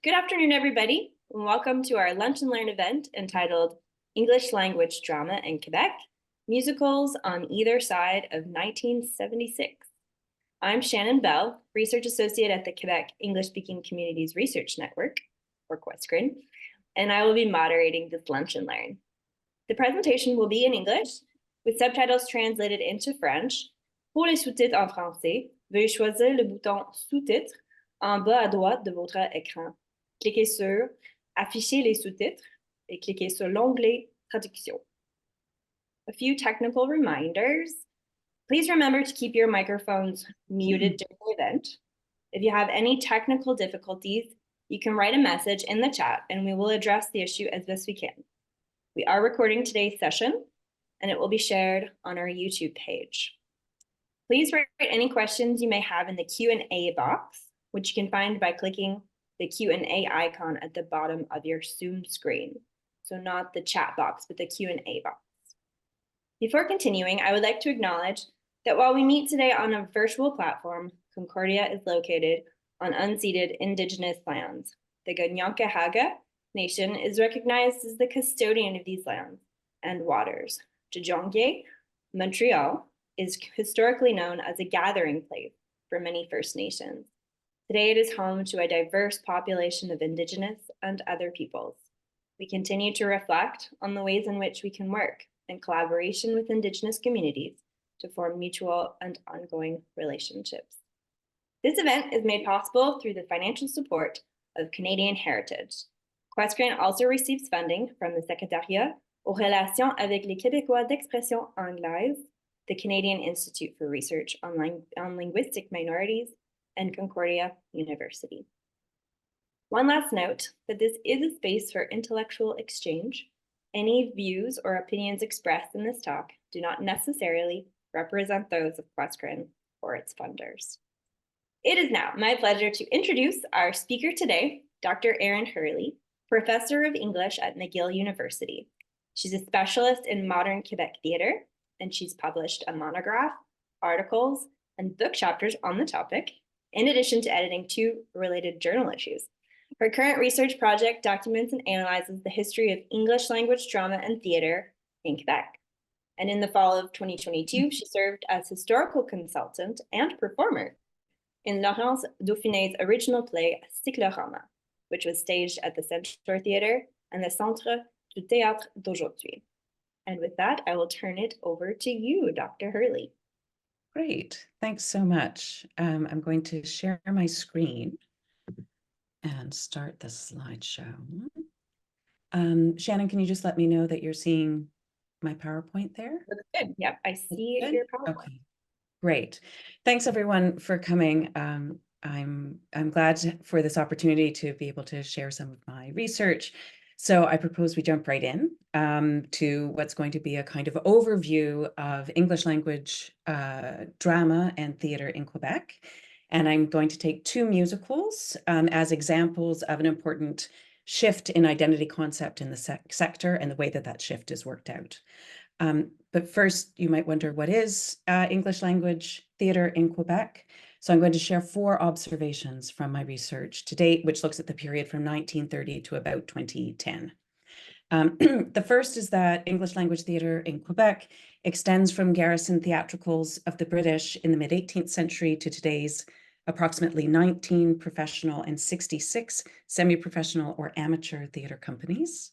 Good afternoon, everybody, and welcome to our Lunch and Learn event entitled English Language Drama in Quebec, Musicals on Either Side of 1976. I'm Shannon Bell, Research Associate at the Quebec English-Speaking Communities Research Network, or QUESCREN, and I will be moderating this Lunch and Learn. The presentation will be in English, with subtitles translated into French. Pour les sous-titres en français, veuillez choisir le bouton sous-titres en bas à droite de votre écran. Cliquez sur Afficher les sous-titres et cliquez sur l'onglet Traduction. A few technical reminders. Please remember to keep your microphones muted during the event. If you have any technical difficulties, you can write a message in the chat and we will address the issue as best we can. We are recording today's session and it will be shared on our YouTube page. Please write any questions you may have in the Q&A box, which you can find by clicking the Q&A icon at the bottom of your Zoom screen. So not the chat box, but the Q&A box. Before continuing, I would like to acknowledge that while we meet today on a virtual platform, Concordia is located on unceded Indigenous lands. The Ganyankahaga Nation is recognized as the custodian of these lands and waters. Tujongye, Montreal, is historically known as a gathering place for many First Nations. Today it is home to a diverse population of Indigenous and other peoples. We continue to reflect on the ways in which we can work in collaboration with Indigenous communities to form mutual and ongoing relationships. This event is made possible through the financial support of Canadian Heritage. QUESCREN also receives funding from the Secrétariat aux relations avec les Québécois d'expression anglaise, the Canadian Institute for Research on Linguistic Minorities, and Concordia University. One last note that this is a space for intellectual exchange. Any views or opinions expressed in this talk do not necessarily represent those of QUESCREN or its funders. It is now my pleasure to introduce our speaker today, Dr. Erin Hurley, Professor of English at McGill University. She's a specialist in modern Quebec theatre, and she's published a monograph, articles, and book chapters on the topic, in addition to editing 2 related journal issues. Her current research project documents and analyzes the history of English language drama and theatre in Quebec. And in the fall of 2022, she served as historical consultant and performer in Laurence Dauphinet's original play, Cyclorama, which was staged at the Centaur Theatre and the Centaur Theatre d'aujourd'hui. And with that, I will turn it over to you, Dr. Hurley. Great, thanks so much. I'm going to share my screen and start the slideshow. Shannon, can you just let me know that you're seeing my PowerPoint there? That's good. Yep, I see your PowerPoint. Okay, great. Thanks everyone for coming. I'm glad for this opportunity to be able to share some of my research. So I propose we jump right in to what's going to be a kind of overview of English language drama and theatre in Quebec. And I'm going to take 2 musicals as examples of an important shift in identity concept in the sector and the way that that shift is worked out. But first, you might wonder, what is English language theatre in Quebec? So I'm going to share 4 observations from my research to date, which looks at the period from 1930 to about 2010. The first is that English language theatre in Quebec extends from garrison theatricals of the British in the mid-18th century to today's approximately 19 professional and 66 semi-professional or amateur theatre companies.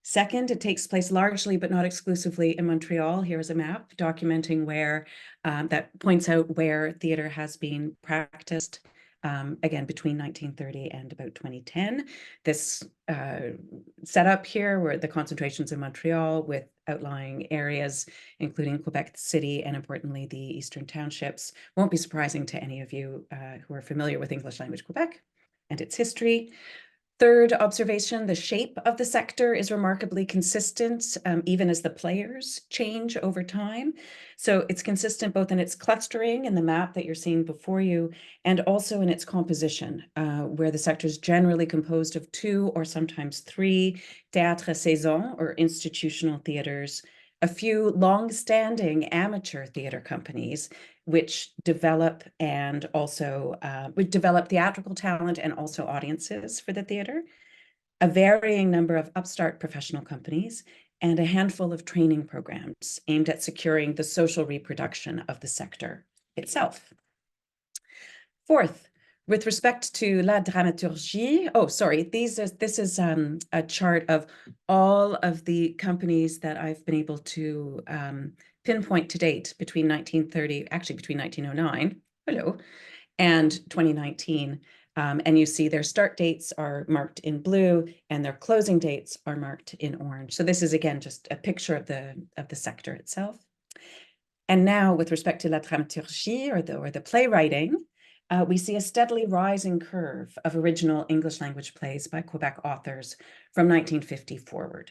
Second, it takes place largely, but not exclusively, in Montreal. Here's a map documenting where, that points out where theatre has been practiced, again, between 1930 and about 2010. This setup here, where the concentrations in Montreal with outlying areas, including Quebec City and importantly, the Eastern Townships, won't be surprising to any of you who are familiar with English language Quebec and its history. Third observation, the shape of the sector is remarkably consistent, even as the players change over time. So it's consistent both in its clustering in the map that you're seeing before you, and also in its composition, where the sector is generally composed of 2 or sometimes 3 théâtre saison or institutional theaters, a few long-standing amateur theatre companies, which develop and also would develop theatrical talent and also audiences for the theater, a varying number of upstart professional companies, and a handful of training programs aimed at securing the social reproduction of the sector itself. Fourth, with respect to la dramaturgie, this is a chart of all of the companies that I've been able to pinpoint to date between 1930, actually between 1909, and 2019. And you see their start dates are marked in blue and their closing dates are marked in orange. So this is, again, just a picture of the sector itself. And now with respect to la dramaturgie, or the playwriting, we see a steadily rising curve of original English language plays by Quebec authors from 1950 forward.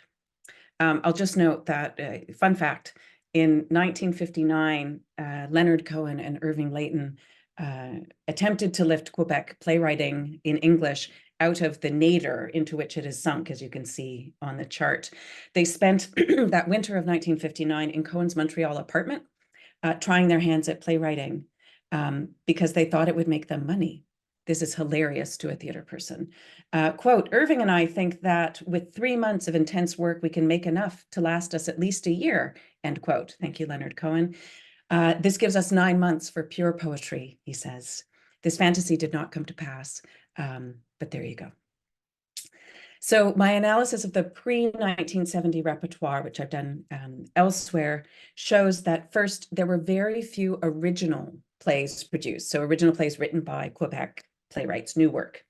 I'll just note that, fun fact, in 1959, Leonard Cohen and Irving Layton attempted to lift Quebec playwriting in English out of the nadir into which it is sunk, as you can see on the chart. They spent that winter of 1959 in Cohen's Montreal apartment, trying their hands at playwriting because they thought it would make them money. This is hilarious to a theater person. Quote, Irving and I think that with 3 months of intense work, we can make enough to last us at least a year, end quote. Thank you, Leonard Cohen. This gives us 9 months for pure poetry, he says. This fantasy did not come to pass, but there you go. So my analysis of the pre-1970 repertoire, which I've done elsewhere, shows that first, there were very few original plays produced. So original plays written by Quebec playwrights, new work.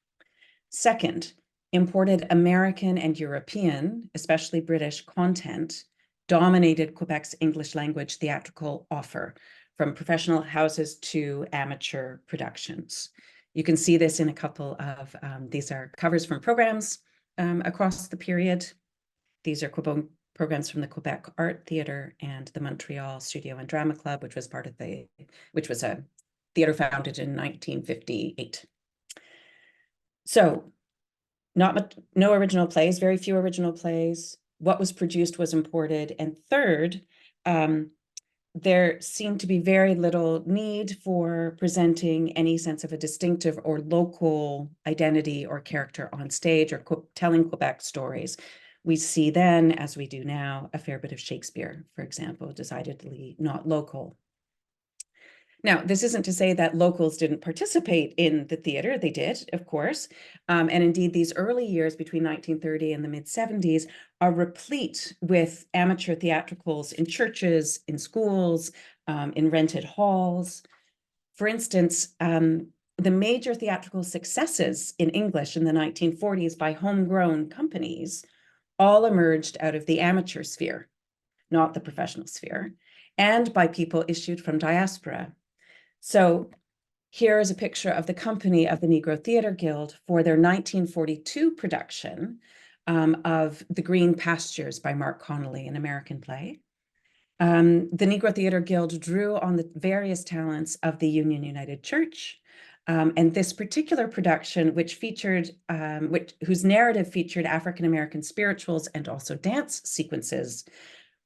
Second, imported American and European, especially British content, dominated Quebec's English language theatrical offer, from professional houses to amateur productions. You can see this in a couple of, these are covers from programs across the period. These are programs from the Quebec Art Theatre and the Montreal Studio and Drama Club, which was a theatre founded in 1958. So no original plays, very few original plays. What was produced was imported. And third, there seemed to be very little need for presenting any sense of a distinctive or local identity or character on stage, or telling Quebec stories. We see then, as we do now, a fair bit of Shakespeare, for example, decidedly not local. Now, this isn't to say that locals didn't participate in the theater. They did, of course. And indeed, these early years between 1930 and the mid-70s are replete with amateur theatricals in churches, in schools, in rented halls. For instance, the major theatrical successes in English in the 1940s by homegrown companies all emerged out of the amateur sphere, not the professional sphere, and by people issued from diaspora. So here is a picture of the company of the Negro Theatre Guild for their 1942 production of The Green Pastures by Mark Connolly, an American play. The Negro Theatre Guild drew on the various talents of the Union United Church. And this particular production, whose narrative featured African-American spirituals and also dance sequences,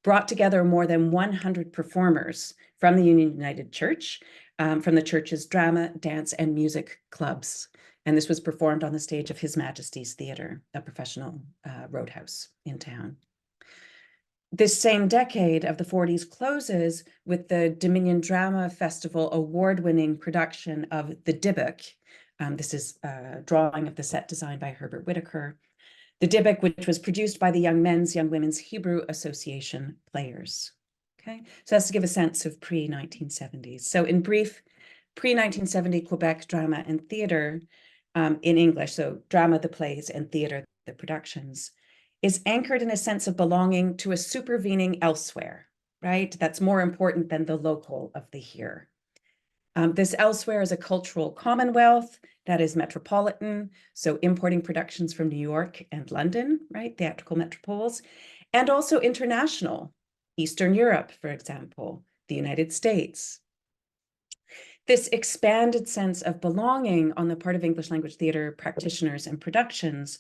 brought together more than 100 performers from the Union United Church, from the church's drama, dance, and music clubs. And this was performed on the stage of His Majesty's Theatre, a professional roadhouse in town. This same decade of the 40s closes with the Dominion Drama Festival award-winning production of The Dybbuk. This is a drawing of the set designed by Herbert Whitaker. The Dybbuk, which was produced by the Young Women's Hebrew Association players. Okay, so that's to give a sense of pre-1970s. So in brief, pre-1970 Quebec drama and theater in English, so drama, the plays, and theater, the productions, is anchored in a sense of belonging to a supervening elsewhere, right? That's more important than the local of the here. This elsewhere is a cultural commonwealth that is metropolitan, so importing productions from New York and London, right? Theatrical metropoles, and also international, Eastern Europe, for example, the United States. This expanded sense of belonging on the part of English language theater practitioners and productions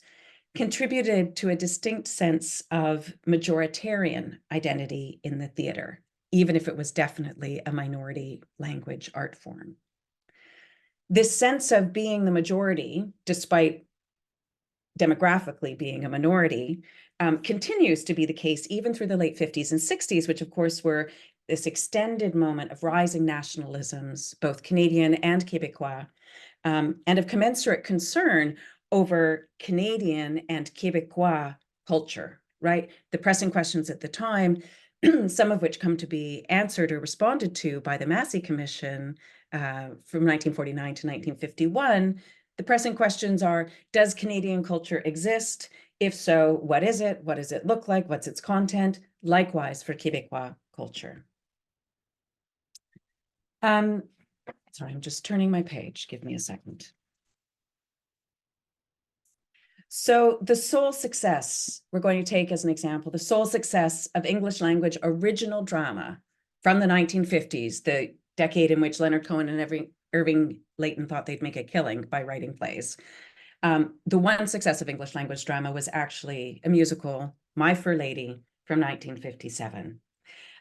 contributed to a distinct sense of majoritarian identity in the theater, even if it was definitely a minority language art form. This sense of being the majority, despite demographically being a minority, continues to be the case even through the late 50s and 60s, which of course were this extended moment of rising nationalisms, both Canadian and Quebecois, and of commensurate concern over Canadian and Quebecois culture, right? The pressing questions at the time, some of which come to be answered or responded to by the Massey Commission from 1949 to 1951, the pressing questions are, does Canadian culture exist? If so, what is it? What does it look like? What's its content? Likewise for Quebecois culture. Sorry, I'm just turning my page. Give me a second. So the sole success, we're going to take as an example, the sole success of English language original drama from the 1950s, the decade in which Leonard Cohen and Irving Layton thought they'd make a killing by writing plays. The one success of English language drama was actually a musical, My Fair Lady, from 1957.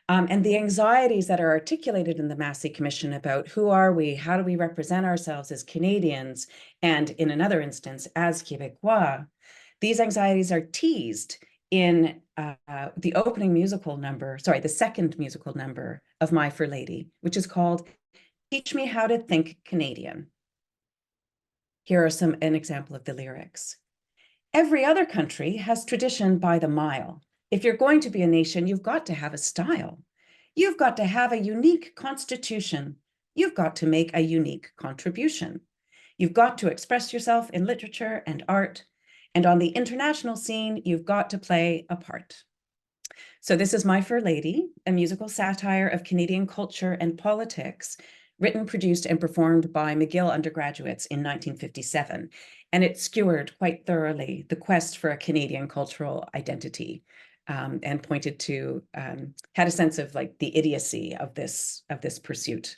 And the anxieties that are articulated in the Massey Commission about who are we, how do we represent ourselves as Canadians, and in another instance, as Quebecois, these anxieties are teased in the opening musical number, sorry, the second musical number of My Fair Lady, which is called Teach Me How to Think Canadian. Here are an example of the lyrics. Every other country has tradition by the mile. If you're going to be a nation, you've got to have a style. You've got to have a unique constitution. You've got to make a unique contribution. You've got to express yourself in literature and art. And on the international scene, you've got to play a part. So this is My Fair Lady, a musical satire of Canadian culture and politics, written, produced, and performed by McGill undergraduates in 1957. And it skewered quite thoroughly the quest for a Canadian cultural identity, and pointed to, had a sense of like the idiocy of this pursuit.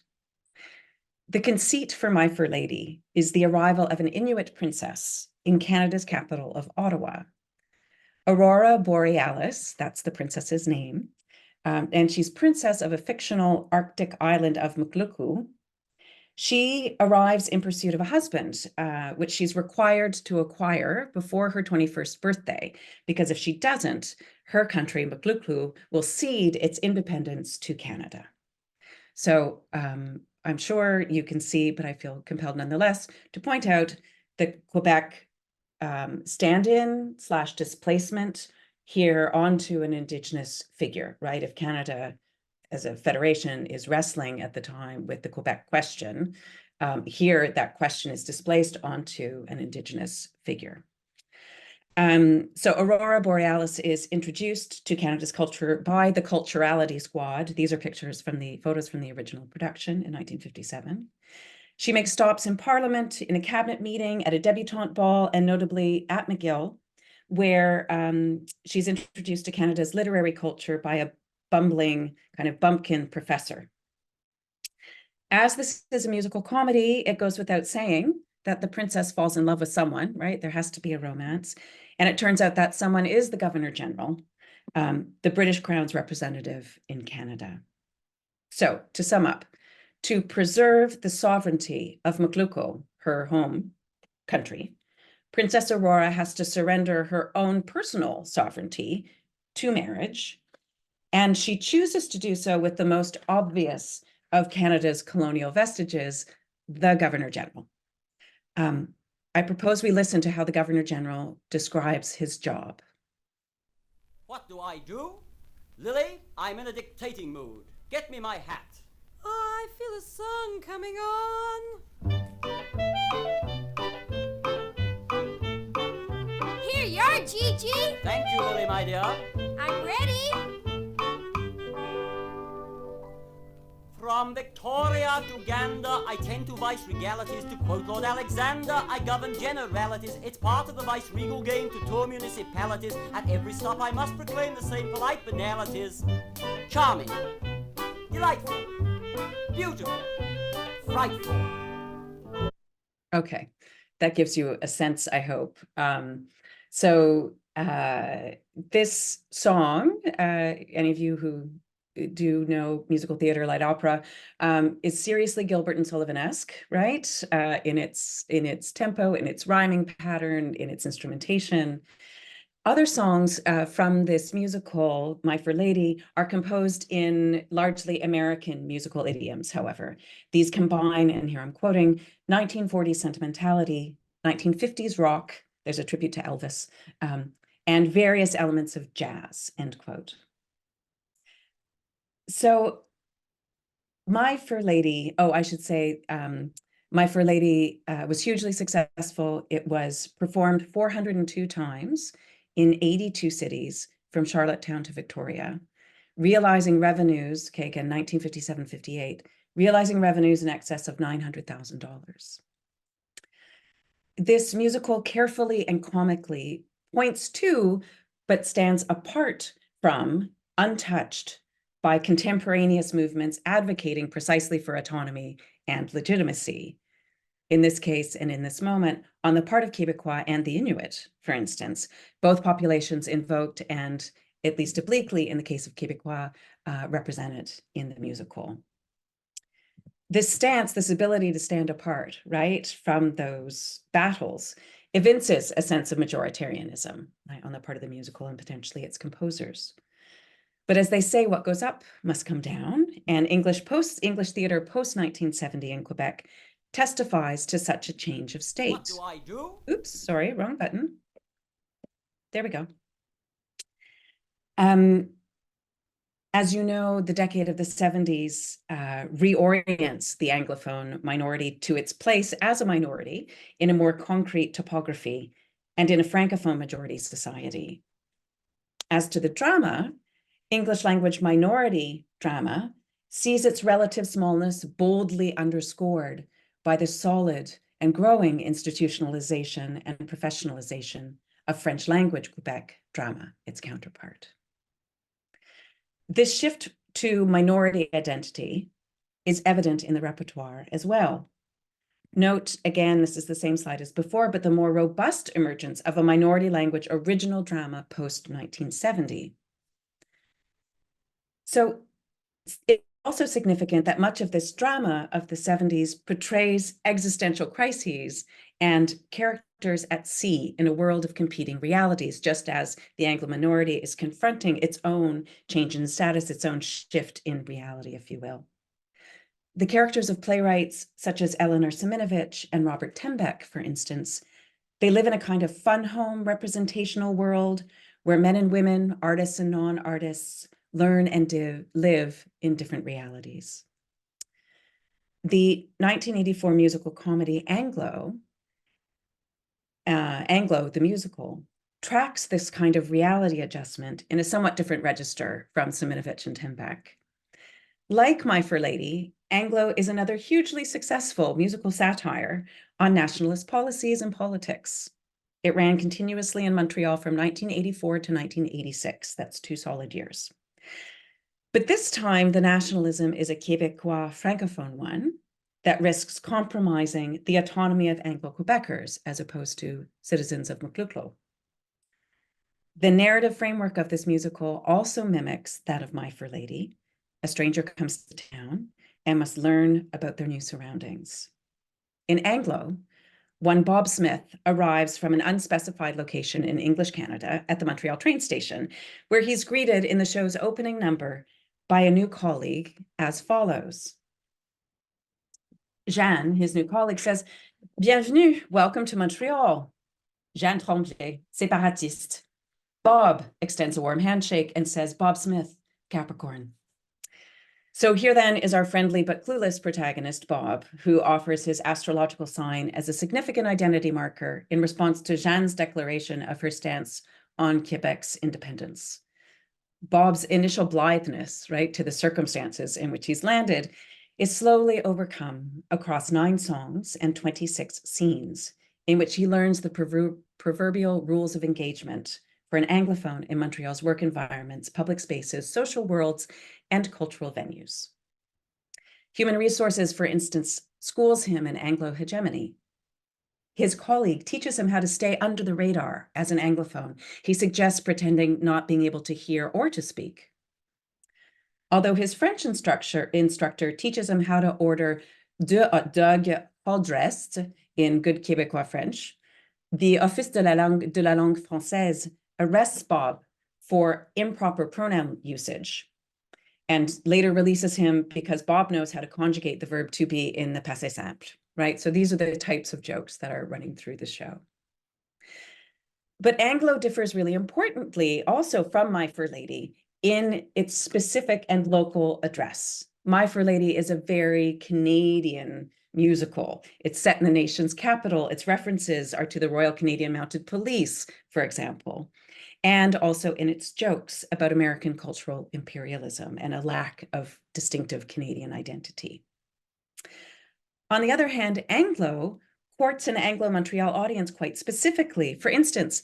The conceit for My Fair Lady is the arrival of an Inuit princess in Canada's capital of Ottawa. Aurora Borealis, that's the princess's name, and she's princess of a fictional Arctic island of Mukluku. She arrives in pursuit of a husband, which she's required to acquire before her 21st birthday, because if she doesn't, her country, Mukluku, will cede its independence to Canada. So I'm sure you can see, but I feel compelled nonetheless to point out the Quebec stand-in / displacement here onto an Indigenous figure, right? If Canada as a federation is wrestling at the time with the Quebec question, here that question is displaced onto an Indigenous figure. So Aurora Borealis is introduced to Canada's culture by the Culturality Squad. These are photos from the original production in 1957. She makes stops in Parliament, in a cabinet meeting, at a debutante ball, and notably at McGill, where she's introduced to Canada's literary culture by a bumbling kind of bumpkin professor. As this is a musical comedy, it goes without saying that the princess falls in love with someone, right? There has to be a romance. And it turns out that someone is the Governor General, the British Crown's representative in Canada. So to sum up, to preserve the sovereignty of Mukluku, her home country, Princess Aurora has to surrender her own personal sovereignty to marriage, and she chooses to do so with the most obvious of Canada's colonial vestiges, the Governor General. I propose we listen to how the Governor General describes his job. What do I do? Lily, I'm in a dictating mood. Get me my hat. I feel the sun coming on. Here you are, Gigi. Thank you, Lily, my dear. I'm ready. From Victoria to Gander, I tend to vice regalities. To quote Lord Alexander, I govern generalities. It's part of the vice-regal game to tour municipalities. At every stop I must proclaim the same polite banalities. Charming, delightful, beautiful, frightful. Okay, that gives you a sense, I hope. So this song, any of you who do know musical theater, light opera, is seriously Gilbert and Sullivan-esque, right? In its tempo, in its rhyming pattern, in its instrumentation. Other songs from this musical, My Fair Lady, are composed in largely American musical idioms, however. These combine, and here I'm quoting, 1940s sentimentality, 1950s rock, there's a tribute to Elvis, and various elements of jazz, end quote. So My Fair Lady, I should say, My Fair Lady was hugely successful. It was performed 402 times in 82 cities from Charlottetown to Victoria, realizing revenues, okay, again, 1957-58, realizing revenues in excess of $900,000. This musical carefully and comically points to, but stands apart from, untouched by contemporaneous movements advocating precisely for autonomy and legitimacy. In this case, and in this moment, on the part of Quebecois and the Inuit, for instance, both populations invoked and, at least obliquely in the case of Quebecois, represented in the musical. This stance, this ability to stand apart, right, from those battles, evinces a sense of majoritarianism, right, on the part of the musical and potentially its composers. But as they say, what goes up must come down, and English theater post-1970 in Quebec testifies to such a change of state. What do I do? Oops, sorry, wrong button. There we go. As you know, the decade of the 70s reorients the Anglophone minority to its place as a minority in a more concrete topography and in a Francophone majority society. As to the drama, English language minority drama sees its relative smallness boldly underscored by the solid and growing institutionalization and professionalization of French language Quebec drama, its counterpart. This shift to minority identity is evident in the repertoire as well. Note, again, this is the same slide as before, but the more robust emergence of a minority language original drama post-1970. So it's also significant that much of this drama of the 70s portrays existential crises and characters at sea in a world of competing realities, just as the Anglo minority is confronting its own change in status, its own shift in reality, if you will. The characters of playwrights such as Eleanor Siminovich and Robert Tembeck, for instance, they live in a kind of fun home representational world where men and women, artists and non-artists, learn and live in different realities. The 1984 musical comedy Anglo, the musical, tracks this kind of reality adjustment in a somewhat different register from Siminovich and Tembeck. Like My Fair Lady, Anglo is another hugely successful musical satire on nationalist policies and politics. It ran continuously in Montreal from 1984 to 1986. That's 2 solid years. But this time, the nationalism is a Quebecois Francophone one that risks compromising the autonomy of Anglo-Quebecers as opposed to citizens of McGill. The narrative framework of this musical also mimics that of My Fair Lady. A stranger comes to town and must learn about their new surroundings. In Anglo, one Bob Smith arrives from an unspecified location in English Canada at the Montreal train station, where he's greeted in the show's opening number by a new colleague as follows. Jeanne, his new colleague, says, "Bienvenue, welcome to Montreal." Jeanne Tremblay, séparatiste. Bob extends a warm handshake and says, "Bob Smith, Capricorn." So here then is our friendly but clueless protagonist, Bob, who offers his astrological sign as a significant identity marker in response to Jeanne's declaration of her stance on Quebec's independence. Bob's initial blitheness, right, to the circumstances in which he's landed is slowly overcome across 9 songs and 26 scenes in which he learns the proverbial rules of engagement for an Anglophone in Montreal's work environments, public spaces, social worlds, and cultural venues. Human resources, for instance, schools him in Anglo hegemony. His colleague teaches him how to stay under the radar as an Anglophone. He suggests pretending not being able to hear or to speak. although his French instructor teaches him how to order deux hot dogs all dressed in good Québécois French, the Office de la langue française arrests Bob for improper pronoun usage and later releases him because Bob knows how to conjugate the verb to be in the passé simple, right? So these are the types of jokes that are running through the show. But Anglo differs really importantly also from My Fair Lady in its specific and local address. My Fair Lady is a very Canadian musical. It's set in the nation's capital. Its references are to the Royal Canadian Mounted Police, for example, and also in its jokes about American cultural imperialism and a lack of distinctive Canadian identity. On the other hand, Anglo courts an Anglo-Montreal audience quite specifically. For instance,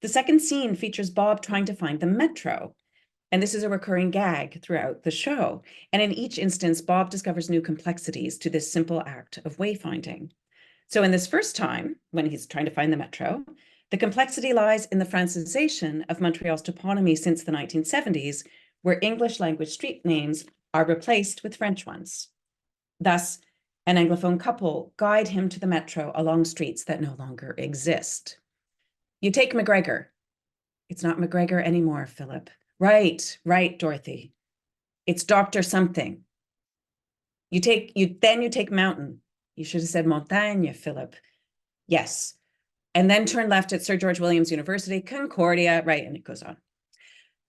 the second scene features Bob trying to find the metro, and this is a recurring gag throughout the show. And in each instance, Bob discovers new complexities to this simple act of wayfinding. So in this first time, when he's trying to find the metro, the complexity lies in the Francisation of Montreal's toponymy since the 1970s, where English language street names are replaced with French ones. Thus, an Anglophone couple guide him to the metro along streets that no longer exist. You take McGregor. It's not McGregor anymore, Philip. Right, Dorothy. It's Dr. something. You take Mountain. You should have said Montagne, Philip. Yes. And then turn left at Sir George Williams University, Concordia, right, and it goes on.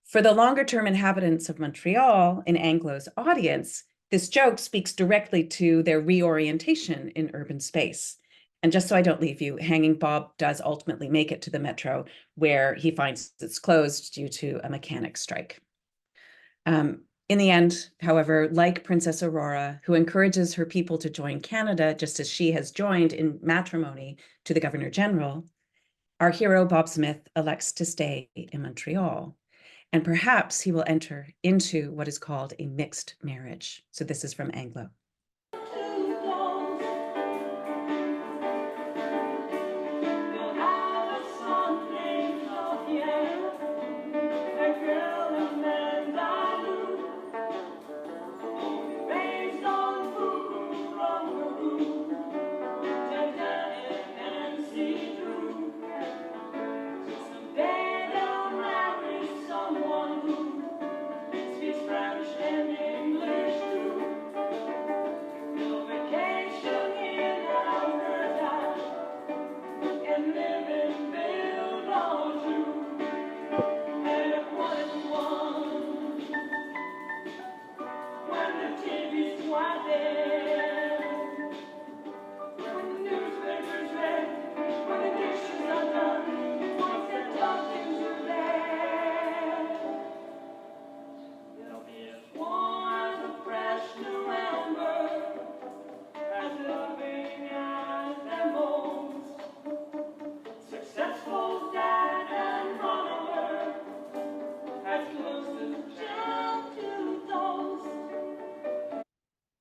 For the longer term inhabitants of Montreal in Anglo's audience, this joke speaks directly to their reorientation in urban space. And just so I don't leave you hanging, Bob does ultimately make it to the metro, where he finds it's closed due to a mechanic strike. In the end, however, like Princess Aurora, who encourages her people to join Canada, just as she has joined in matrimony to the Governor General, our hero, Bob Smith, elects to stay in Montreal. And perhaps he will enter into what is called a mixed marriage. So this is from Anglo.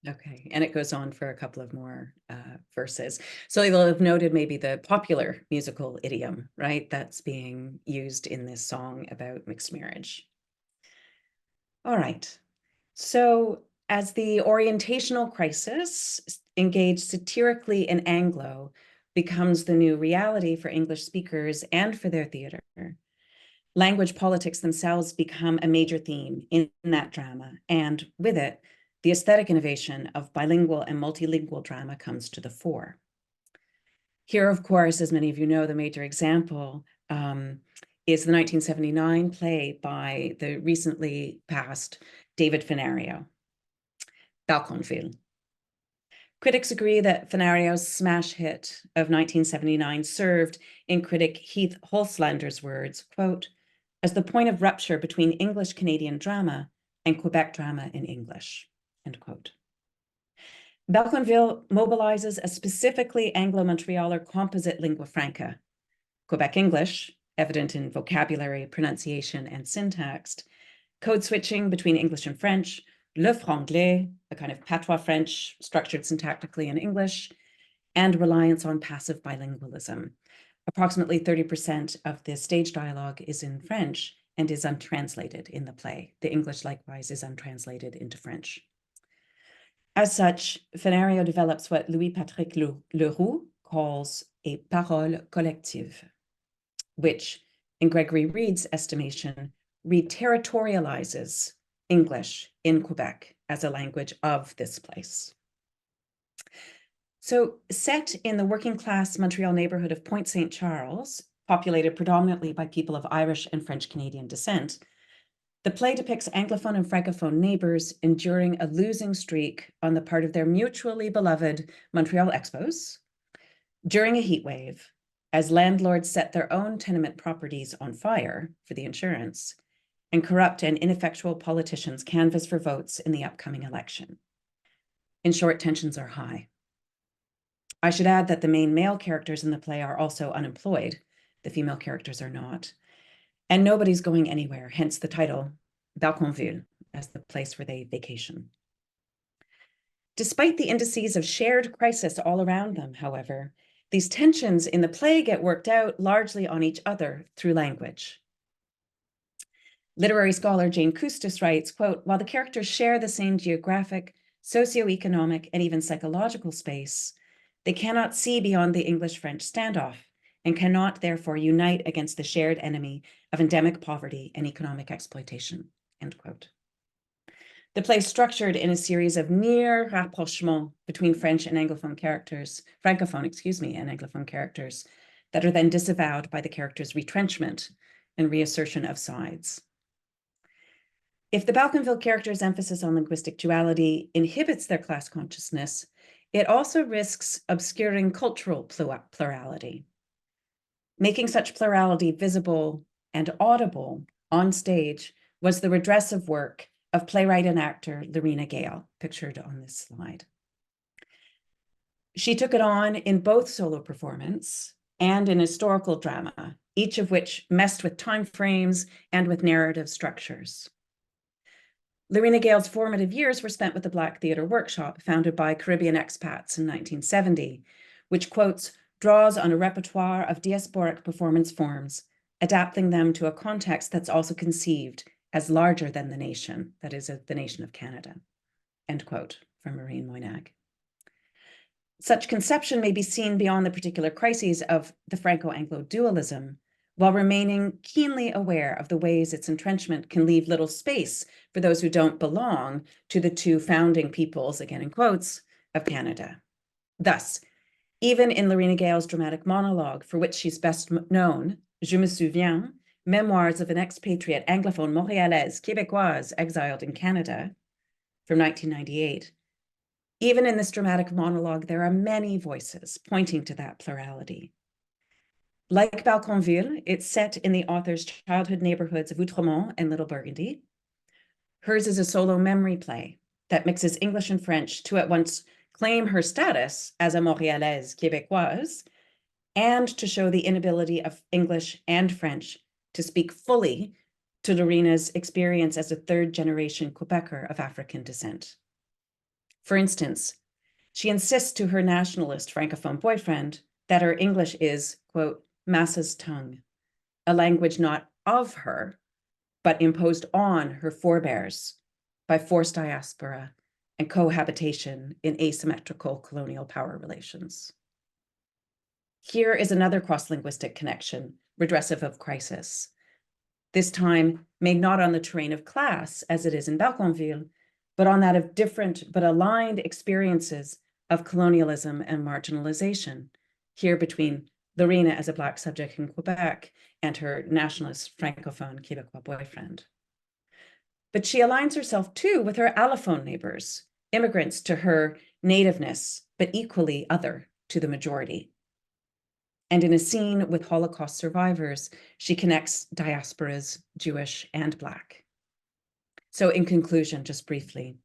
Okay, and it goes on for a couple of more verses. So you'll have noted maybe the popular musical idiom, right? That's being used in this song about mixed marriage. All right, so as the orientational crisis engaged satirically in Anglo becomes the new reality for English speakers and for their theater, language politics themselves become a major theme in that drama, and with it, the aesthetic innovation of bilingual and multilingual drama comes to the fore. Here, of course, as many of you know, the major example is the 1979 play by the recently passed David Fenario, Balconville. Critics agree that Fenario's smash hit of 1979 served, in critic Heath Holslander's words, quote, as the point of rupture between English-Canadian drama and Quebec drama in English. End quote. Balconville mobilizes a specifically Anglo-Montrealer composite lingua franca, Quebec English, evident in vocabulary, pronunciation, and syntax, code switching between English and French, le franglais, a kind of patois French structured syntactically in English, and reliance on passive bilingualism. Approximately 30% of the stage dialogue is in French and is untranslated in the play. The English likewise is untranslated into French. As such, Fenario develops what Louis-Patrick Leroux calls a parole collective, which, in Gregory Reed's estimation, reterritorializes English in Quebec as a language of this place. So, set in the working class Montreal neighborhood of Pointe St. Charles, populated predominantly by people of Irish and French Canadian descent, the play depicts Anglophone and Francophone neighbors enduring a losing streak on the part of their mutually beloved Montreal Expos during a heat wave, as landlords set their own tenement properties on fire for the insurance, and corrupt and ineffectual politicians canvass for votes in the upcoming election. In short, tensions are high. I should add that the main male characters in the play are also unemployed. The female characters are not. And nobody's going anywhere, hence the title, Balconville, as the place where they vacation. Despite the indices of shared crisis all around them, however, these tensions in the play get worked out largely on each other through language. Literary scholar Jane Custis writes, quote, while the characters share the same geographic, socioeconomic, and even psychological space, they cannot see beyond the English-French standoff and cannot therefore unite against the shared enemy of endemic poverty and economic exploitation, end quote. The play is structured in a series of near rapprochements between French and Anglophone characters, Francophone, and Anglophone characters that are then disavowed by the characters' retrenchment and reassertion of sides. If the Balconville characters' emphasis on linguistic duality inhibits their class consciousness, it also risks obscuring cultural plurality. Making such plurality visible and audible on stage was the redressive work of playwright and actor Lorena Gale, pictured on this slide. She took it on in both solo performance and in historical drama, each of which messed with time frames and with narrative structures. Lorena Gale's formative years were spent with the Black Theatre Workshop, founded by Caribbean expats in 1970, which, quotes, draws on a repertoire of diasporic performance forms, adapting them to a context that's also conceived as larger than the nation, that is, the nation of Canada, end quote, from Maureen Moynag. Such conception may be seen beyond the particular crises of the Franco-Anglo dualism, while remaining keenly aware of the ways its entrenchment can leave little space for those who don't belong to the two founding peoples, again in quotes, of Canada. Thus, even in Lorena Gale's dramatic monologue, for which she's best known, Je me souviens, Memoirs of an Expatriate Anglophone Montrealaise Québécoise exiled in Canada, from 1998, even in this dramatic monologue, there are many voices pointing to that plurality. Like Balconville, it's set in the author's childhood neighborhoods of Outremont and Little Burgundy. Hers is a solo memory play that mixes English and French to at once claim her status as a Montréalaise Québécoise and to show the inability of English and French to speak fully to Lorena's experience as a third-generation Quebecer of African descent. For instance, she insists to her nationalist Francophone boyfriend that her English is, quote, massa's tongue, a language not of her, but imposed on her forebears by forced diaspora and cohabitation in asymmetrical colonial power relations. Here is another cross-linguistic connection, redressive of crisis, this time made not on the terrain of class, as it is in Balconville, but on that of different but aligned experiences of colonialism and marginalization, here between Lorena as a Black subject in Quebec and her nationalist Francophone Québécois boyfriend. But she aligns herself too with her allophone neighbors, immigrants to her nativeness, but equally other to the majority. And in a scene with Holocaust survivors, she connects diasporas, Jewish and Black. So in conclusion, just briefly,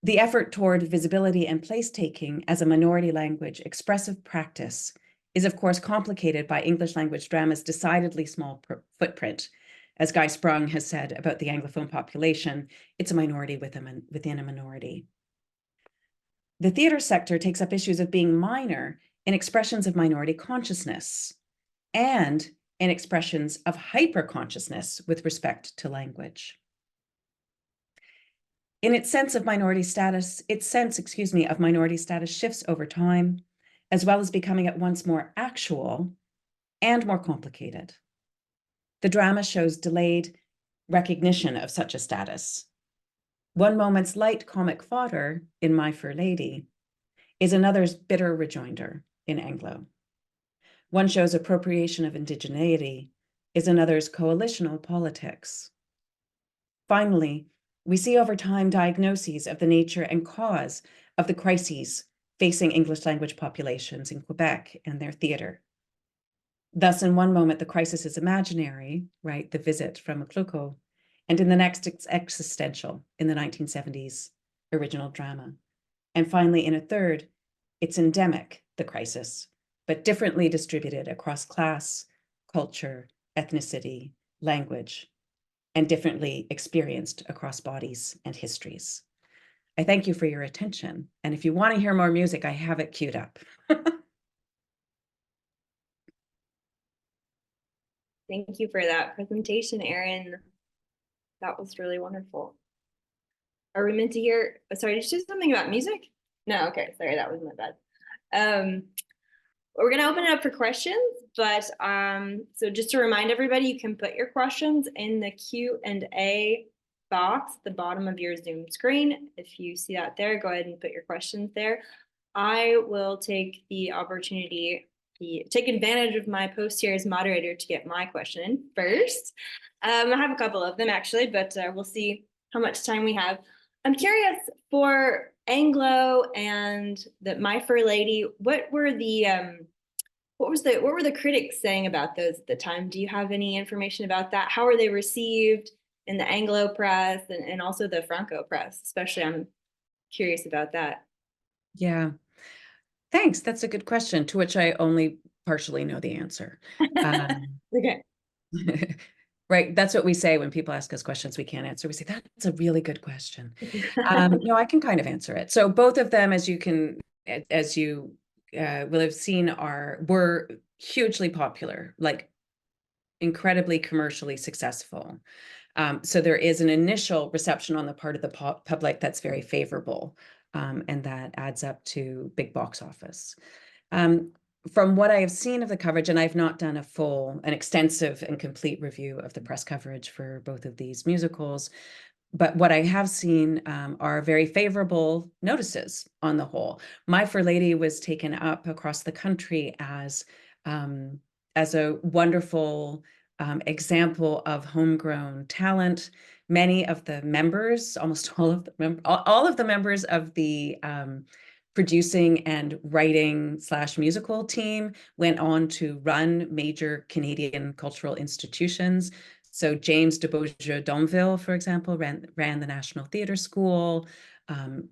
the effort toward visibility and place-taking as a minority language expressive practice is of course complicated by English language drama's decidedly small footprint. As Guy Sprung has said about the Anglophone population, it's a minority within a minority. The theater sector takes up issues of being minor in expressions of minority consciousness and and expressions of hyperconsciousness with respect to language. In its sense of minority status, of minority status shifts over time, as well as becoming at once more actual and more complicated. The drama shows delayed recognition of such a status. One moment's light comic fodder in My Fair Lady is another's bitter rejoinder in Anglo. One show's appropriation of indigeneity is another's coalitional politics. Finally, we see over time diagnoses of the nature and cause of the crises facing English language populations in Quebec and their theatre. Thus, in one moment, the crisis is imaginary, right, the visit from Macluco, and in the next, it's existential in the 1970s original drama. And finally, in a third, it's endemic, the crisis, but differently distributed across class, culture, ethnicity, language, and differently experienced across bodies and histories. I thank you for your attention. And if you want to hear more music, I have it queued up. Thank you for that presentation, Erin. That was really wonderful. Are we meant to hear, sorry, did you say something about music? No, okay, sorry, that was my bad. We're gonna open it up for questions, but so just to remind everybody, you can put your questions in the Q&A box at the bottom of your Zoom screen. If you see that there, go ahead and put your questions there. I will take the opportunity, take advantage of my post here as moderator to get my question in first. I have a couple of them actually, but we'll see how much time we have. I'm curious for Anglo and the My Fair Lady, what were the critics saying about those at the time? Do you have any information about that? How are they received in the Anglo press and also the Franco press? Especially, I'm curious about that. Yeah, thanks. That's a good question, to which I only partially know the answer. Okay. Right, that's what we say when people ask us questions we can't answer. We say, that's a really good question. No, I can kind of answer it. So both of them, as you will have seen, were hugely popular, like incredibly commercially successful. So there is an initial reception on the part of the public that's very favorable, and that adds up to big box office. From what I have seen of the coverage, and I've not done an extensive and complete review of the press coverage for both of these musicals, but what I have seen are very favorable notices on the whole. My Fair Lady was taken up across the country as a wonderful example of homegrown talent. Many of the members, almost all of the members of the producing and writing / musical team went on to run major Canadian cultural institutions. So James de Beaujeu Domville, for example, ran the National Theatre School.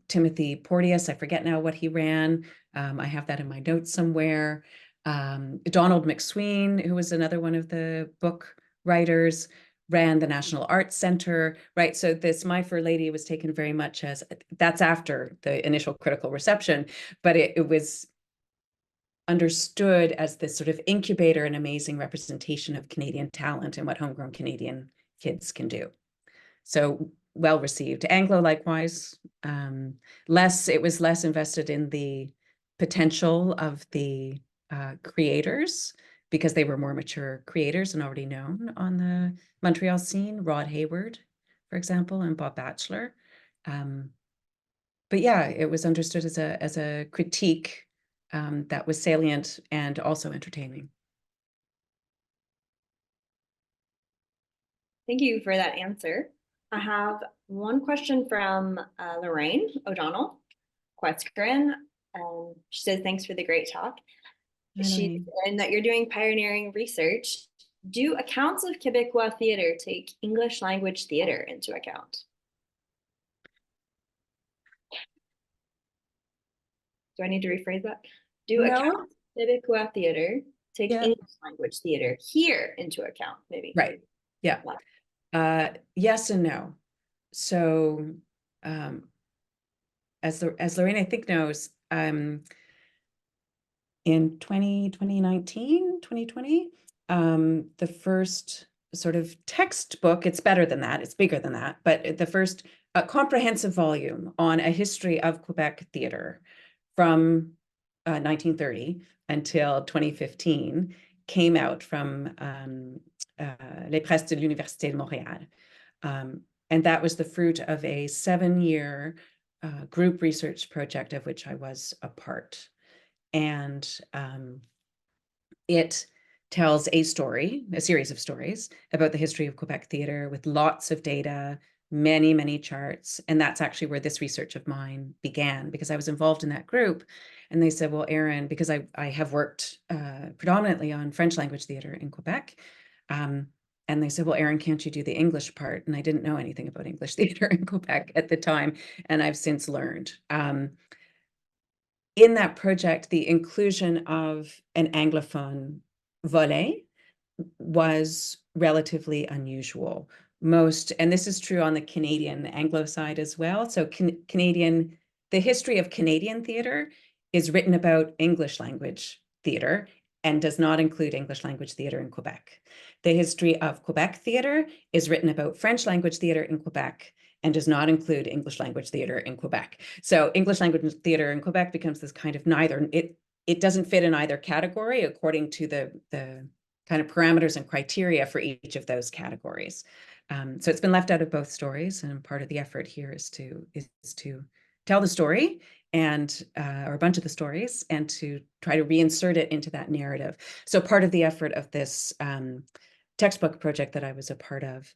Timothy Porteous, I forget now what he ran. I have that in my notes somewhere. Donald McSween, who was another one of the book writers, ran the National Arts Center, right? So this My Fair Lady was taken very much as, that's after the initial critical reception, but it was understood as this sort of incubator and amazing representation of Canadian talent and what homegrown Canadian kids can do. So well received. Anglo likewise, it was less invested in the potential of the creators, because they were more mature creators and already known on the Montreal scene, Rod Hayward, for example, and Bob Batchelor. But yeah, it was understood as a critique that was salient and also entertaining. Thank you for that answer. I have one question from Lorraine O'Donnell, QUESCREN. She says, thanks for the great talk. She's saying that you're doing pioneering research. Do accounts of Quebecois theater take English language theater into account? Do I need to rephrase that? Do accounts of Quebecois theater take English language theater here into account, maybe? Right, yeah. Yes and no. So as Lorraine, I think, knows, in 2020, the first sort of textbook. It's better than that, it's bigger than that, but the first comprehensive volume on a history of Quebec theatre from 1930 until 2015 came out from Les Presses de l'Université de Montréal. And that was the fruit of a 7-year group research project of which I was a part. And it tells a series of stories about the history of Quebec theatre with lots of data, many, many charts. And that's actually where this research of mine began, because I was involved in that group. And they said, well, Erin, because I have worked predominantly on French language theatre in Quebec. And they said, well, Erin, can't you do the English part? And I didn't know anything about English theatre in Quebec at the time. And I've since learned. In that project, the inclusion of an anglophone volet was relatively unusual. And this is true on the Canadian Anglo side as well. So the history of Canadian theatre is written about English language theatre and does not include English language theatre in Quebec. The history of Quebec theatre is written about French language theatre in Quebec and does not include English language theatre in Quebec. So English language theatre in Quebec becomes this kind of neither. It doesn't fit in either category according to the kind of parameters and criteria for each of those categories. So it's been left out of both stories, and part of the effort here is to tell the story and or a bunch of the stories, and to try to reinsert it into that narrative. So part of the effort of this textbook project that I was a part of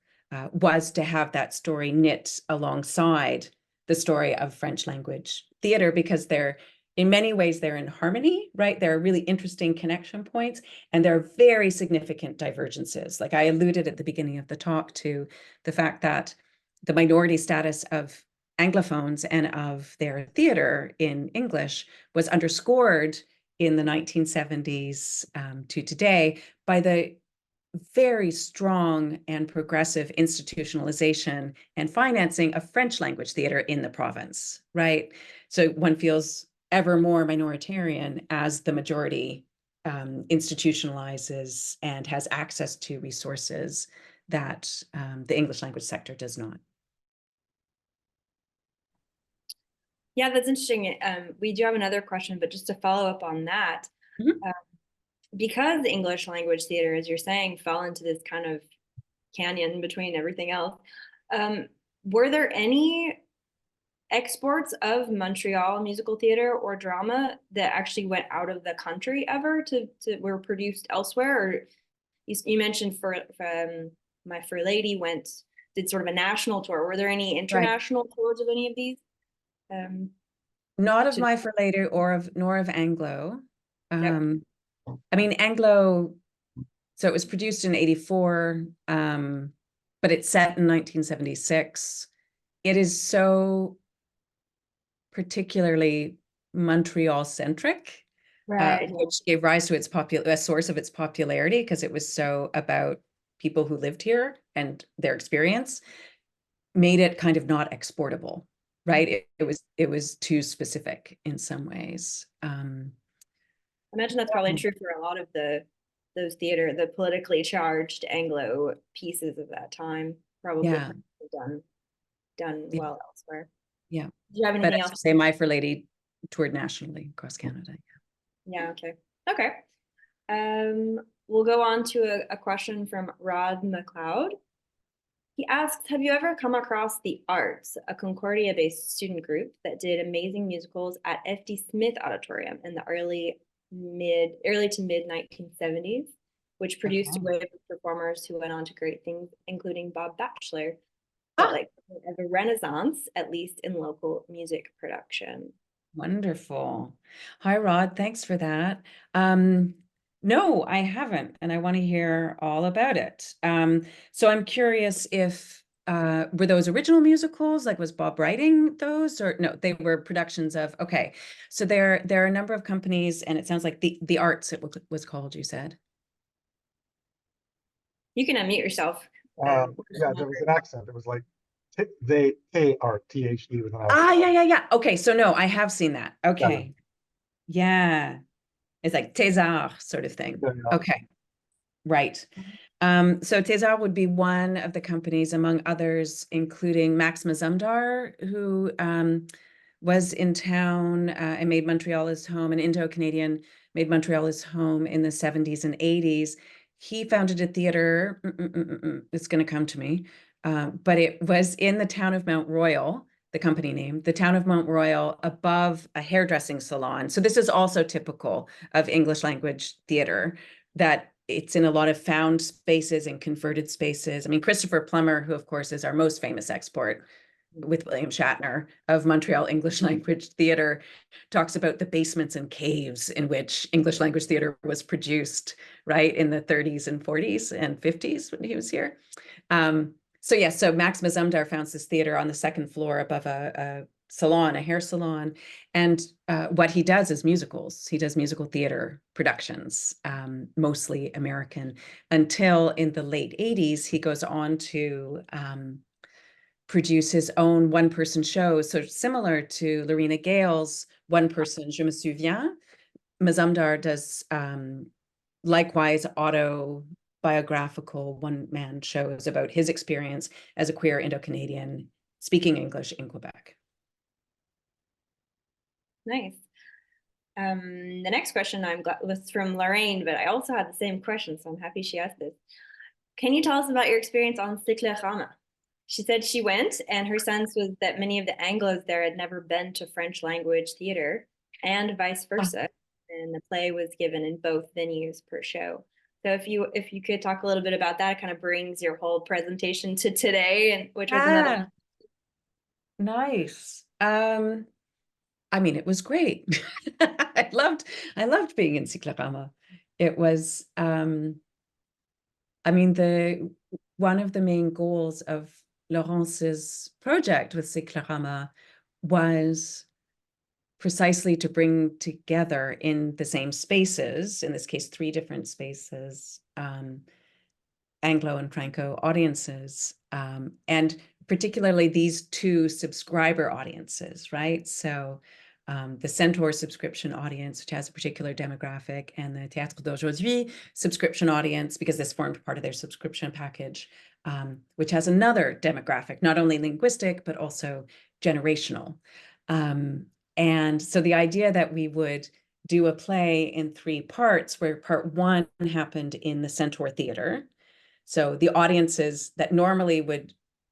was to have that story knit alongside the story of French language theatre, because in many ways they're in harmony, right? There are really interesting connection points, and there are very significant divergences. Like I alluded at the beginning of the talk to the fact that the minority status of Anglophones and of their theatre in English was underscored in the 1970s to today by the very strong and progressive institutionalization and financing of French language theatre in the province, right? So one feels ever more minoritarian as the majority institutionalizes and has access to resources that the English language sector does not. Yeah, that's interesting. We do have another question, but just to follow up on that, because English language theatre, as you're saying, fell into this kind of canyon between everything else, were there any exports of Montreal musical theatre or drama that actually went out of the country ever to were produced elsewhere? Or you mentioned My Fair Lady did sort of a national tour. Were there any international tours of any of these? Not of My Fair Lady nor of Anglo. Yep. I mean, Anglo, so it was produced in 1984, but it's set in 1976. It is so particularly Montreal-centric, Right. which gave rise to a source of its popularity, because it was so about people who lived here and their experience, made it kind of not exportable, right? It was too specific in some ways. I imagine that's probably true for a lot of the politically charged Anglo pieces of that time. Probably done well elsewhere. Yeah. Do you have anything else? Else? Say My Fair Lady toured nationally across Canada. Yeah. Okay. We'll go on to a question from Rod McLeod. He asks, have you ever come across The Arts, a Concordia-based student group that did amazing musicals at F.D. Smith Auditorium in the early to mid 1970s, which produced a wave of performers who went on to great things, including Bob Batchelor, like a renaissance, at least in local music production. Wonderful. Hi, Rod. Thanks for that. No, I haven't, and I want to hear all about it. So I'm curious if were those original musicals? Like, was Bob writing those, or no? They were productions of. Okay, so there are a number of companies, and it sounds like the Arts it was called. You said. You can unmute yourself. Yeah, there was an accent. It was like they KRTHD with an accent. Yeah. Okay, so no, I have seen that. Okay, yeah. It's like Thésard sort of thing. Okay. Right. So César would be one of the companies, among others, including Max Mazumdar, who was in town and made Montreal his home, an Indo-Canadian, made Montreal his home in the 70s and 80s. He founded a theater, it's going to come to me, but it was in the town of Mount Royal, the company name, the town of Mount Royal, above a hairdressing salon. So this is also typical of English language theater, that it's in a lot of found spaces and converted spaces. I mean, Christopher Plummer, who of course is our most famous export with William Shatner of Montreal English language theater, talks about the basements and caves in which English language theater was produced, right, in the 30s and 40s and 50s when he was here. So yeah, so Max Mazumdar founds this theater on the second floor above a salon, a hair salon. And what he does is musicals. He does musical theater productions, mostly American, until in the late 80s, he goes on to produce his own one-person shows. So similar to Lorena Gale's one-person Je me souviens, Mazumdar does likewise autobiographical one-man shows about his experience as a queer Indo-Canadian speaking English in Quebec. Nice. The next question was from Lorraine, but I also had the same question, so I'm happy she asked this. Can you tell us about your experience on Cyclorama? She said she went, and her sense was that many of the Anglos there had never been to French language theater, and vice versa. And the play was given in both venues per show. So if you could talk a little bit about that, it kind of brings your whole presentation to today, and which was another. Nice. I mean, it was great. I loved being in Cyclorama. It was, I mean, one of the main goals of Laurence's project with Cyclorama was precisely to bring together in the same spaces, in this case, 3 different spaces, Anglo and Franco audiences, and particularly these 2 subscriber audiences, right? So the Centaur subscription audience, which has a particular demographic, and the Théâtre d'Aujourd'hui subscription audience, because this formed part of their subscription package, which has another demographic, not only linguistic, but also generational. And so the idea that we would do a play in 3 parts, where part 1 happened in the Centaur Theatre. So the audiences that normally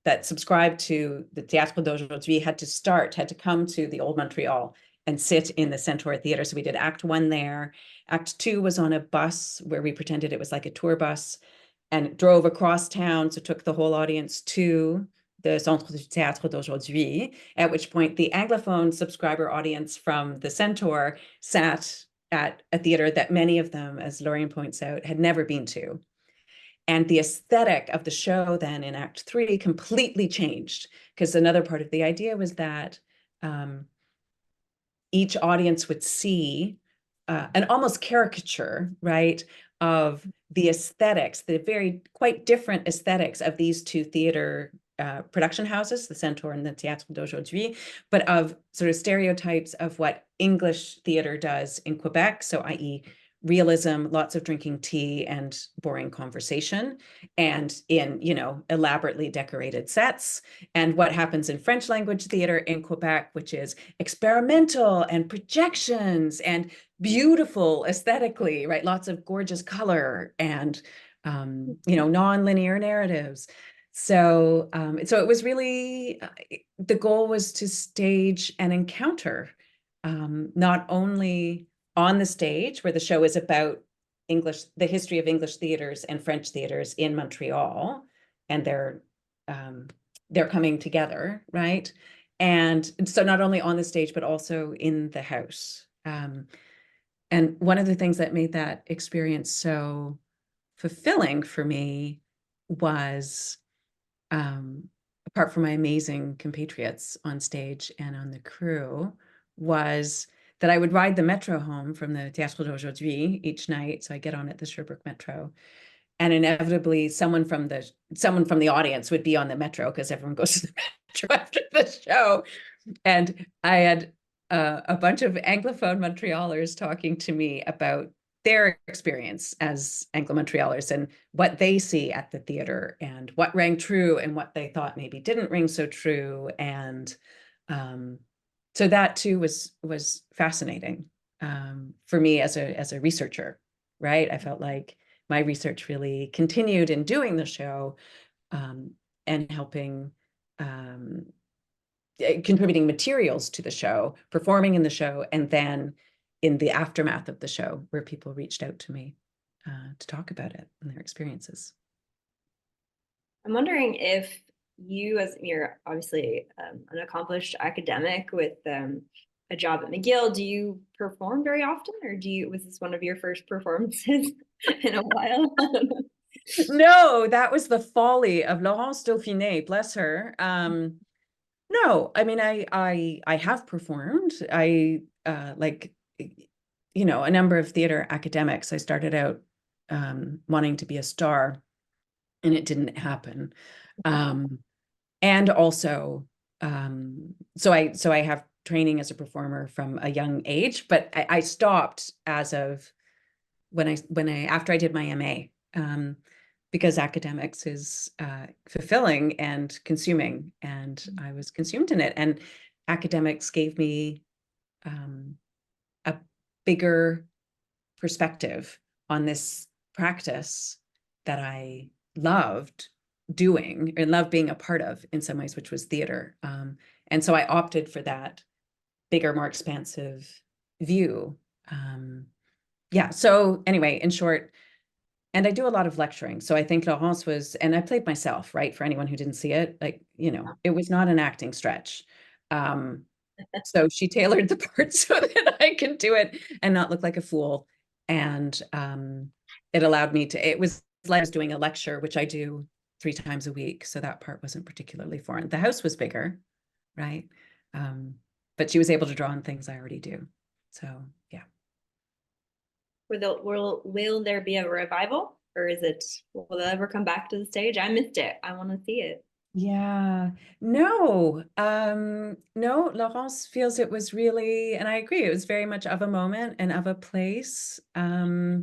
that subscribe to the Théâtre d'Aujourd'hui had to come to the Old Montreal and sit in the Centaur Theatre. So we did Act 1 there. Act 2 was on a bus where we pretended it was like a tour bus and drove across town. So took the whole audience to the Centre du Théâtre d'Aujourd'hui, at which point the Anglophone subscriber audience from the Centaur sat at a theater that many of them, as Lorraine points out, had never been to. And the aesthetic of the show then in Act 3 completely changed, because another part of the idea was that each audience would see an almost caricature, right, of the aesthetics, the very quite different aesthetics of these 2 theater production houses, the Centaur and the Théâtre d'Aujourd'hui, but of sort of stereotypes of what English theater does in Quebec, so i.e. realism, lots of drinking tea and boring conversation, and in, elaborately decorated sets, and what happens in French language theater in Quebec, which is experimental and projections and beautiful aesthetically, right? Lots of gorgeous color and, non-linear narratives. So it was really, the goal was to stage an encounter, not only on the stage, where the show is about the history of English theaters and French theaters in Montreal, and they're coming together, right? And so not only on the stage, but also in the house. And one of the things that made that experience so fulfilling for me was, apart from my amazing compatriots on stage and on the crew, was that I would ride the metro home from the Théâtre d'Aujourd'hui each night. So I get on at the Sherbrooke Metro, and inevitably someone from the audience would be on the metro, because everyone goes to the metro after the show. And I had a bunch of Anglophone Montrealers talking to me about their experience as Anglo-Montrealers and what they see at the theater and what rang true and what they thought maybe didn't ring so true. And so that too was fascinating for me as a researcher, right? I felt like my research really continued in doing the show and helping contributing materials to the show, performing in the show, and then in the aftermath of the show where people reached out to me to talk about it and their experiences. I'm wondering if you, as you're obviously an accomplished academic with a job at McGill, do you perform very often, or was this one of your first performances in a while? No, that was the folly of Laurence Dauphiné, bless her. No, I mean, I have performed. Like, you know, a number of theater academics. I started out wanting to be a star, and it didn't happen. And also, so I have training as a performer from a young age, but I stopped as of after I did my MA. Because academics is fulfilling and consuming, and I was consumed in it. And academics gave me a bigger perspective on this practice that I loved doing and loved being a part of in some ways, which was theater. And so I opted for that bigger, more expansive view. Yeah, so anyway, in short, and I do a lot of lecturing. So I think Laurence was, and I played myself, right? For anyone who didn't see it, like, you know, it was not an acting stretch. So she tailored the part so that I could do it and not look like a fool. And it allowed me to, it was like I was doing a lecture, which I do 3 times a week. So that part wasn't particularly foreign. The house was bigger, right? But she was able to draw on things I already do. So yeah. Will there be a revival, or will it ever come back to the stage? I missed it. I want to see it. Yeah, no, no, Laurence feels it was really, and I agree, it was very much of a moment and of a place. Yeah,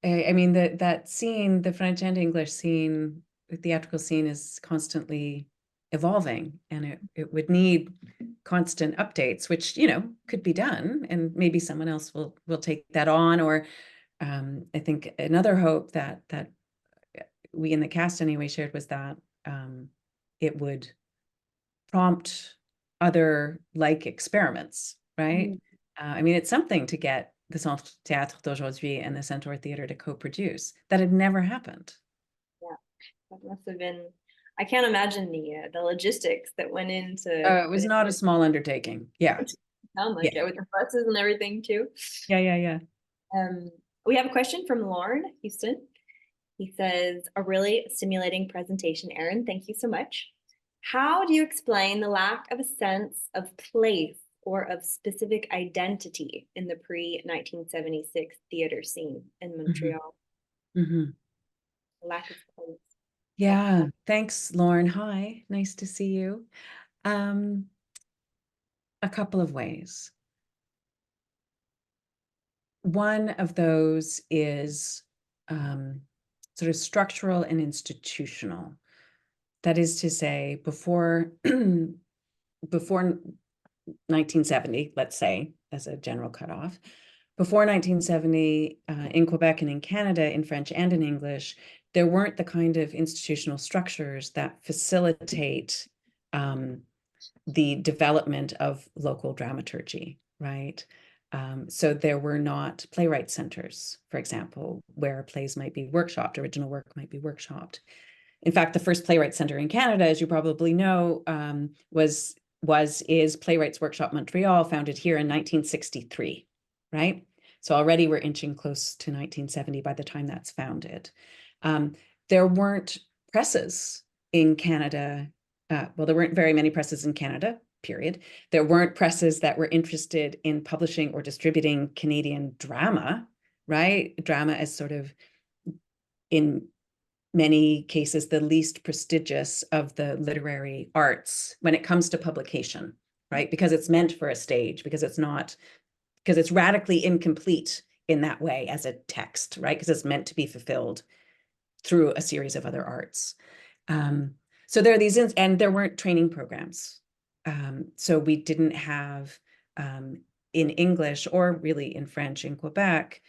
I mean that scene, the French and English scene, the theatrical scene is constantly evolving, and it would need constant updates, which, you know, could be done, and maybe someone else will take that on. Or I think another hope that we in the cast anyway shared was that it would prompt other like experiments, right? I mean, it's something to get the Centaur Theatre d'aujourd'hui and the Centaur Theatre to co-produce. That had never happened. Yeah, that must have been, I can't imagine the logistics that went into It was not a small undertaking. Yeah. Sound like it with the buses and everything too. Yeah. We have a question from Lauren Houston. He says, a really stimulating presentation, Erin. Thank you so much. How do you explain the lack of a sense of place or of specific identity in the pre-1976 theater scene in Montreal? Lack of place. Yeah, thanks, Lauren. Hi, nice to see you. A couple of ways. One of those is sort of structural and institutional. That is to say, before 1970, let's say, as a general cutoff, before 1970, in Quebec and in Canada, in French and in English, there weren't the kind of institutional structures that facilitate the development of local dramaturgy, right? So there were not playwright centers, for example, where plays might be workshopped, original work might be workshopped. In fact, the first playwright center in Canada, as you probably know, is Playwrights Workshop Montreal, founded here in 1963, right? So already we're inching close to 1970 by the time that's founded. There weren't presses in Canada. Well, there weren't very many presses in Canada, period. There weren't presses that were interested in publishing or distributing Canadian drama, right? Drama as sort of, in many cases, the least prestigious of the literary arts when it comes to publication, right? Because it's meant for a stage, because it's not because it's radically incomplete in that way as a text, right? Because it's meant to be fulfilled through a series of other arts. So there are these, and there weren't training programs. So we didn't have in English or really in French in Quebec,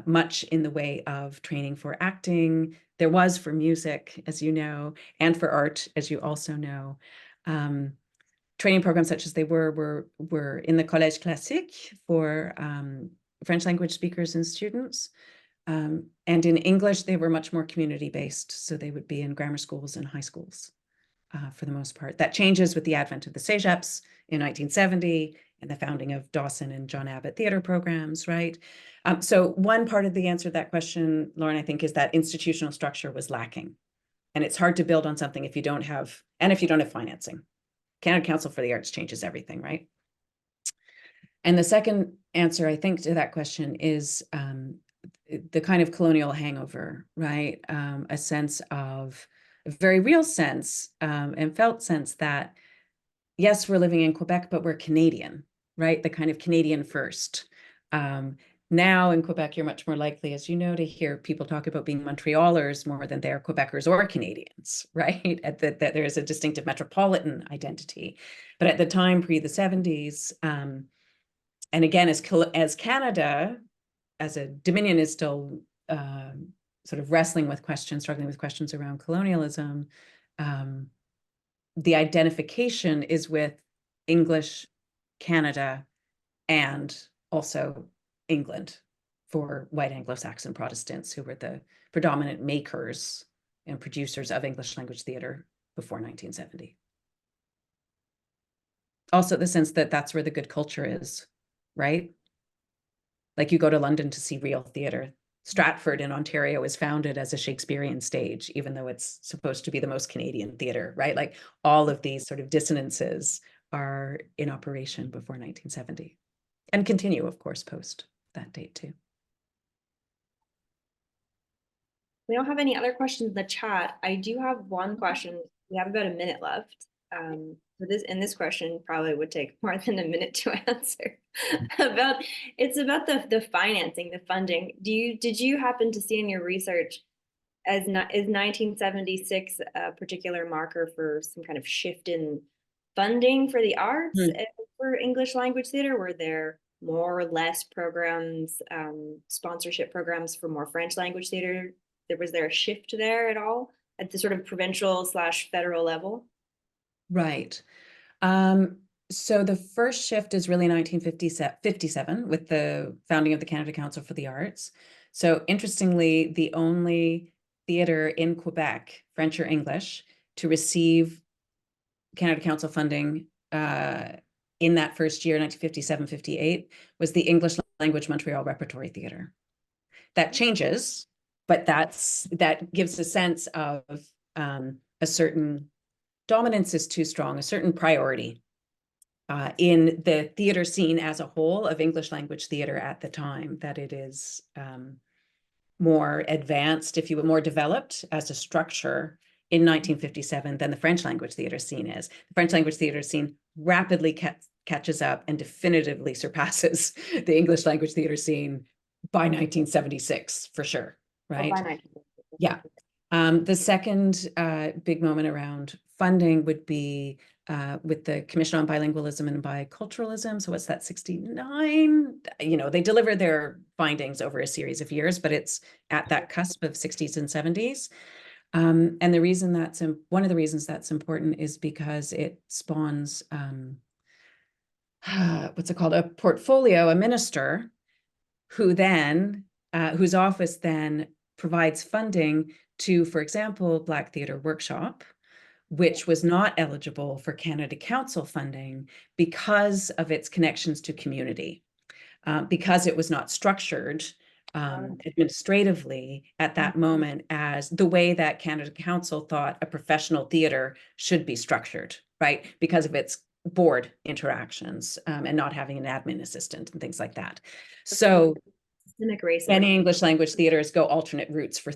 much in the way of training for acting. There was for music, as you know, and for art, as you also know. Training programs such as they were in the Collège Classique for French language speakers and students. And in English, they were much more community-based. So they would be in grammar schools and high schools for the most part. That changes with the advent of the cégeps in 1970 and the founding of Dawson and John Abbott theater programs, right? So one part of the answer to that question, Lauren, I think, is that institutional structure was lacking. And it's hard to build on something if you don't have, and if you don't have financing. Canada Council for the Arts changes everything, right? And the second answer, I think, to that question is the kind of colonial hangover, right? A sense of, a very real sense and felt sense that, yes, we're living in Quebec, but we're Canadian, right? The kind of Canadian first. Now in Quebec, you're much more likely, as you know, to hear people talk about being Montrealers more than they're Quebecers or Canadians, right? That there is a distinctive metropolitan identity. But at the time, pre the 70s, and again, as Canada, as a Dominion is still sort of wrestling with questions, struggling with questions around colonialism, the identification is with English Canada and also England for white Anglo-Saxon Protestants who were the predominant makers and producers of English language theater before 1970. Also the sense that that's where the good culture is, right? Like you go to London to see real theater. Stratford in Ontario is founded as a Shakespearean stage, even though it's supposed to be the most Canadian theater, right? Like all of these sort of dissonances are in operation before 1970 and continue, of course, post that date too. We don't have any other questions in the chat. I do have one question. We have about a minute left. So this question probably would take more than a minute to answer. It's about the financing, the funding. Did you happen to see in your research is 1976 a particular marker for some kind of shift in funding for the arts for English language theater? Were there more or less programs, sponsorship programs for more French language theater? Was there a shift there at all at the sort of provincial / federal level? Right. So the first shift is really 1957 with the founding of the Canada Council for the Arts. So interestingly, the only theater in Quebec, French or English, to receive Canada Council funding in that first year, 1957-58, was the English language Montreal Repertory Theatre. That changes, but that gives a sense of a certain dominance is too strong, a certain priority in the theater scene as a whole of English language theater at the time, that it is more advanced, if you will, more developed as a structure in 1957 than the French language theater scene is. The French language theater scene rapidly catches up and definitively surpasses the English language theater scene by 1976, for sure, right? Oh, by 1976. Yeah. The second big moment around funding would be with the Commission on Bilingualism and Biculturalism. So what's that, 69? You know, they deliver their findings over a series of years, but it's at that cusp of 60s and 70s. And the reason one of the reasons that's important is because it spawns, what's it called? A portfolio, a minister who then, whose office then provides funding to, for example, Black Theatre Workshop, which was not eligible for Canada Council funding because of its connections to community, because it was not structured administratively at that moment as the way that Canada Council thought a professional theater should be structured, right? Because of its board interactions and not having an admin assistant and things like that. So many English language theaters go alternate routes for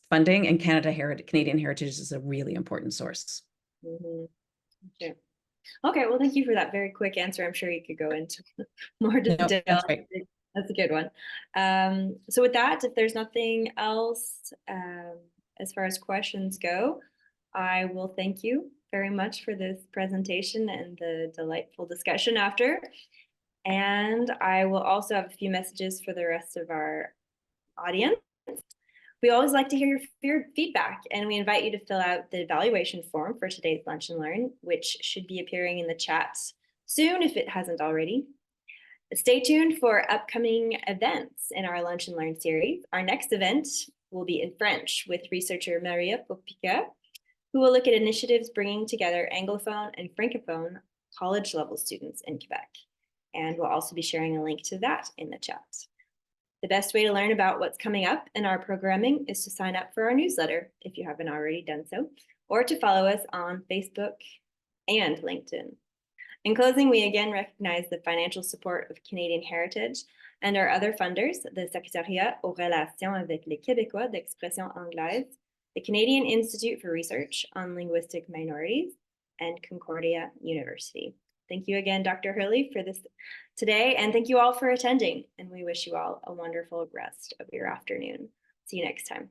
funding, and Canadian Heritage is a really important source. Mm-hmm. Okay. Okay, well, thank you for that very quick answer. I'm sure you could go into more detail. that's right. That's a good one. So with that, if there's nothing else as far as questions go, I will thank you very much for this presentation and the delightful discussion after. And I will also have a few messages for the rest of our audience. We always like to hear your feedback, and we invite you to fill out the evaluation form for today's Lunch and Learn, which should be appearing in the chat soon if it hasn't already. Stay tuned for upcoming events in our Lunch and Learn series. Our next event will be in French with researcher Maria Popica, who will look at initiatives bringing together Anglophone and Francophone college level students in Quebec. And we'll also be sharing a link to that in the chat. The best way to learn about what's coming up in our programming is to sign up for our newsletter if you haven't already done so, or to follow us on Facebook and LinkedIn. In closing, we again recognize the financial support of Canadian Heritage and our other funders, the Secrétariat aux relations avec les Québécois d'expression anglaise, the Canadian Institute for Research on Linguistic Minorities, and Concordia University. Thank you again, Dr. Hurley, for this today, and thank you all for attending, and we wish you all a wonderful rest of your afternoon. See you next time.